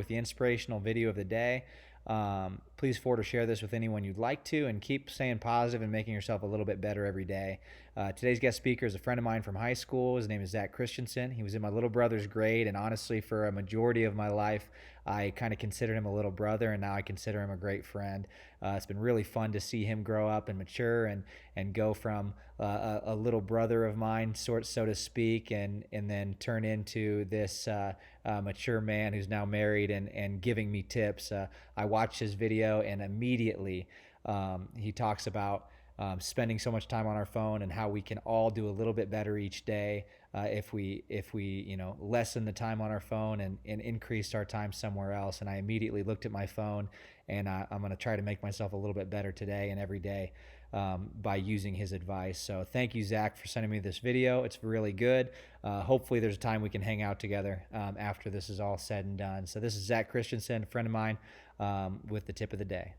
with the inspirational video of the day. Please forward or share this with anyone you'd like to, and keep staying positive and making yourself a little bit better every day. Today's guest speaker is a friend of mine from high school. His name is Christianson. He was in my little brother's grade, and honestly, for a majority of my life, I kind of considered him a little brother, and now I consider him a great friend. It's been really fun to see him grow up and mature and go from a little brother of mine, so to speak, and then turn into this mature man who's now married and giving me tips. I watched his video, and immediately he talks about spending so much time on our phone and how we can all do a little bit better each day if we lessen the time on our phone and increase our time somewhere else. And I immediately looked at my phone, and I'm going to try to make myself a little bit better today and every day by using his advice. So thank you, Zach, for sending me this video. It's really good. Hopefully there's a time we can hang out together after this is all said and done. So this is Zach Christianson, a friend of mine, with the tip of the day.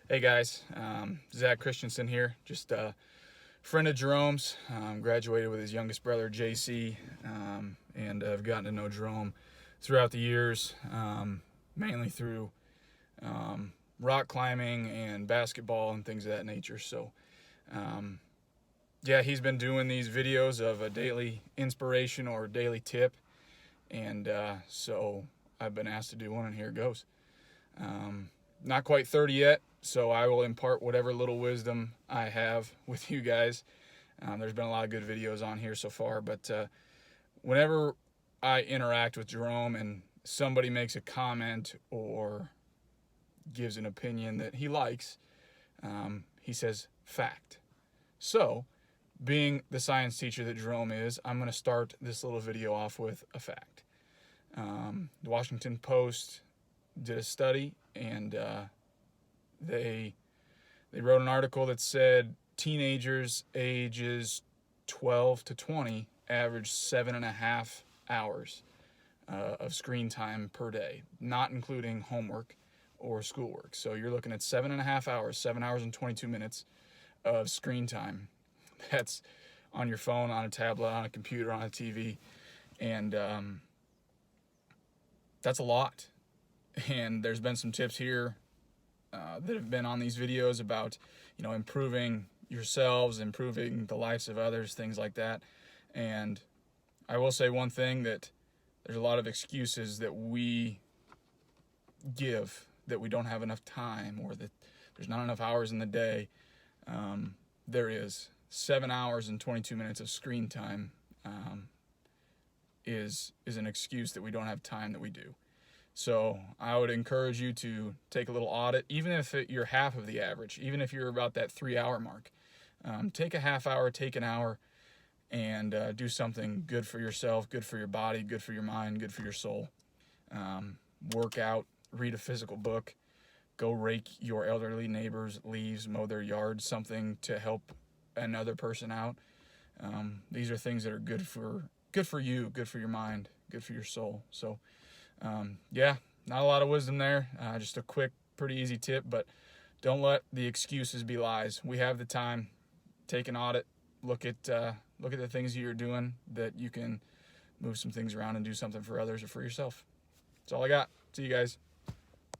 Hey guys, Zach Christianson here, just a friend of Jerome's. Graduated with his youngest brother, JC, and I've gotten to know Jerome throughout the years, mainly through rock climbing and basketball and things of that nature. So, yeah, he's been doing these videos of a daily inspiration or daily tip, and so I've been asked to do one, and here it goes. Not quite 30 yet, so I will impart whatever little wisdom I have with you guys. There's been a lot of good videos on here so far, but whenever I interact with Jerome and somebody makes a comment or gives an opinion that he likes, he says fact. So, being the science teacher that Jerome is, I'm going to start this little video off with a fact. The Washington Post did a study, and they wrote an article that said teenagers ages 12 to 20 average 7.5 hours of screen time per day, not including homework or schoolwork. So you're looking at 7.5 hours, 7 hours and 22 minutes of screen time. That's on your phone, on a tablet, on a computer, on a TV, and that's a lot. And there's been some tips here that have been on these videos about, improving yourselves, improving the lives of others, things like that. And I will say one thing, that there's a lot of excuses that we give, that we don't have enough time, or that there's not enough hours in the day. There is 7 hours and 22 minutes of screen time is an excuse that we don't have time that we do. So I would encourage you to take a little audit, even if you're half of the average, even if you're about that 3-hour mark. Take a half hour, take an hour, and do something good for yourself, good for your body, good for your mind, good for your soul. Work out, read a physical book, go rake your elderly neighbors' leaves, mow their yard, something to help another person out. These are things that are good for you, good for your mind, good for your soul. So, yeah, not a lot of wisdom there. Just a quick, pretty easy tip, but don't let the excuses be lies. We have the time. Take an audit. Look at the things you're doing, that you can move some things around and do something for others or for yourself. That's all I got. See you guys.